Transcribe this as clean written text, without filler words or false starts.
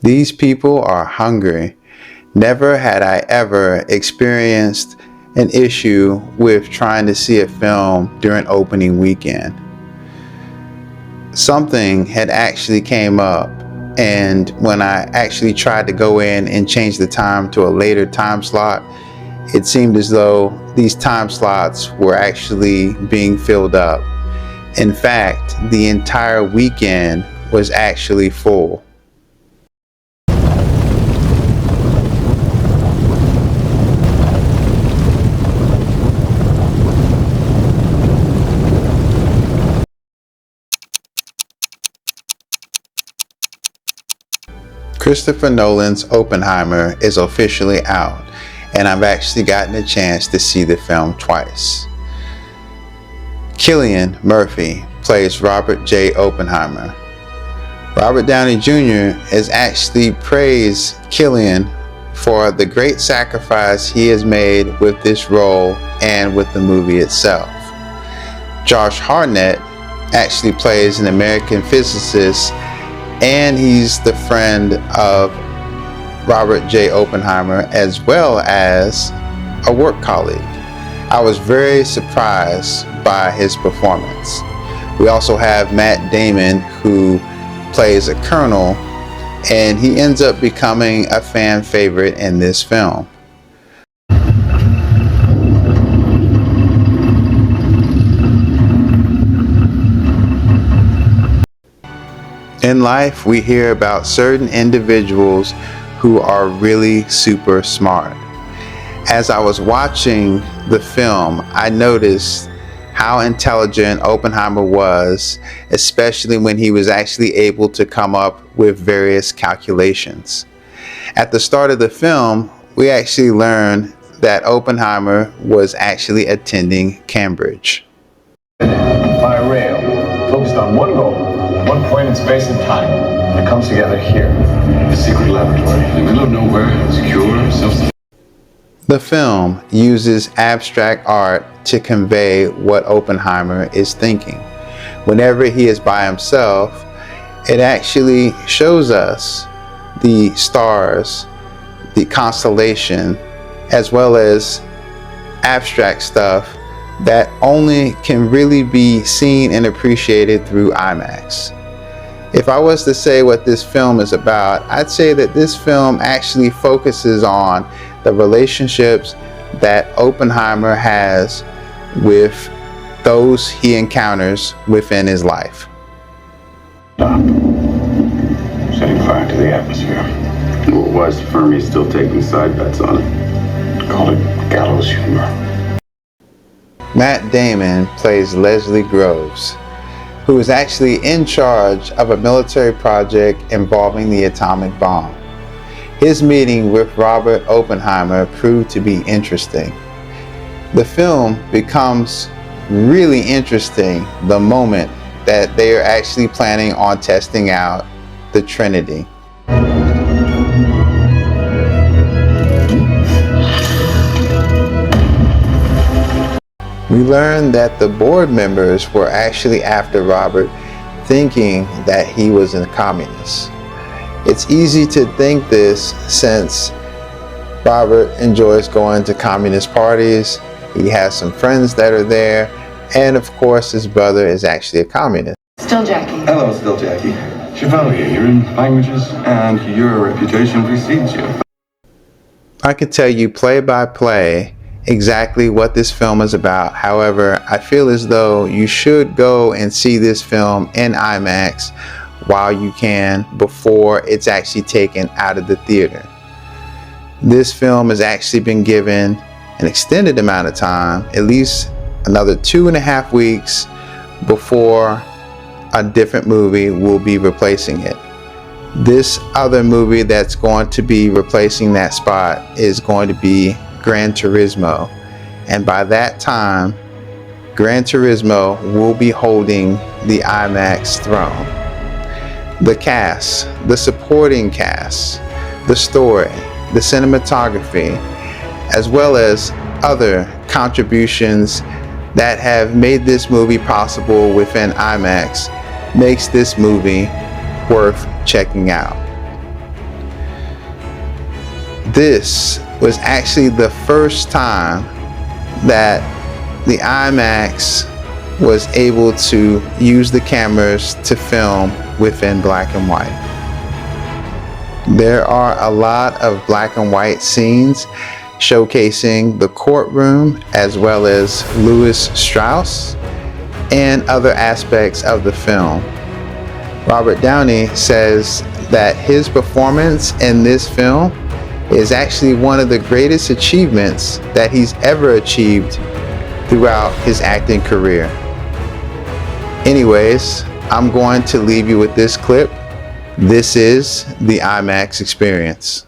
These people are hungry. Never had I ever experienced an issue with trying to see a film during opening weekend. Something had actually came up, and when I actually tried to go in and change the time to a later time slot, it seemed as though these time slots were actually being filled up. In fact, the entire weekend was actually full. Christopher Nolan's Oppenheimer is officially out, and I've actually gotten a chance to see the film twice. Cillian Murphy plays Robert J. Oppenheimer. Robert Downey Jr. has actually praised Cillian for the great sacrifice he has made with this role and with the movie itself. Josh Hartnett actually plays an American physicist, and he's the friend of Robert J. Oppenheimer as well as a work colleague. I was very surprised by his performance. We also have Matt Damon, who plays a colonel, and he ends up becoming a fan favorite in this film. In life, we hear about certain individuals who are really super smart. As I was watching the film, I noticed how intelligent Oppenheimer was, especially when he was actually able to come up with various calculations. At the start of the film, we actually learned that Oppenheimer was actually attending Cambridge. By rail, focused on one goal, one point in space and time. It comes together here, the secret laboratory. In the middle of nowhere, secure, self-sufficient. The film uses abstract art to convey what Oppenheimer is thinking. Whenever he is by himself, it actually shows us the stars, the constellation, as well as abstract stuff that only can really be seen and appreciated through IMAX. If I was to say what this film is about, I'd say that this film actually focuses on the relationships that Oppenheimer has with those he encounters within his life. Stop. Setting fire to the atmosphere. Well, why is Fermi still taking side bets on it? Call it gallows humor. Matt Damon plays Leslie Groves, who is actually in charge of a military project involving the atomic bomb. His meeting with Robert Oppenheimer proved to be interesting. The film becomes really interesting the moment that they are actually planning on testing out the Trinity. We learned that the board members were actually after Robert, thinking that he was a communist. It's easy to think this since Robert enjoys going to communist parties, he has some friends that are there, and of course his brother is actually a communist. Still Jackie. Hello, still Jackie. Chevalier, you're in languages? And your reputation precedes you. I could tell you play by play exactly what this film is about. However, I feel as though you should go and see this film in IMAX while you can, before it's actually taken out of the theater. This film has actually been given an extended amount of time, at least another 2.5 weeks before a different movie will be replacing it. This other movie that's going to be replacing that spot is going to be Gran Turismo, and by that time Gran Turismo will be holding the IMAX throne. The cast, the supporting cast, the story, the cinematography, as well as other contributions that have made this movie possible within IMAX makes this movie worth checking out. this was actually the first time that the IMAX was able to use the cameras to film within black and white. There are a lot of black and white scenes showcasing the courtroom as well as Louis Strauss and other aspects of the film. Robert Downey says that his performance in this film is actually one of the greatest achievements that he's ever achieved throughout his acting career. Anyways, I'm going to leave you with this clip. This is the IMAX experience.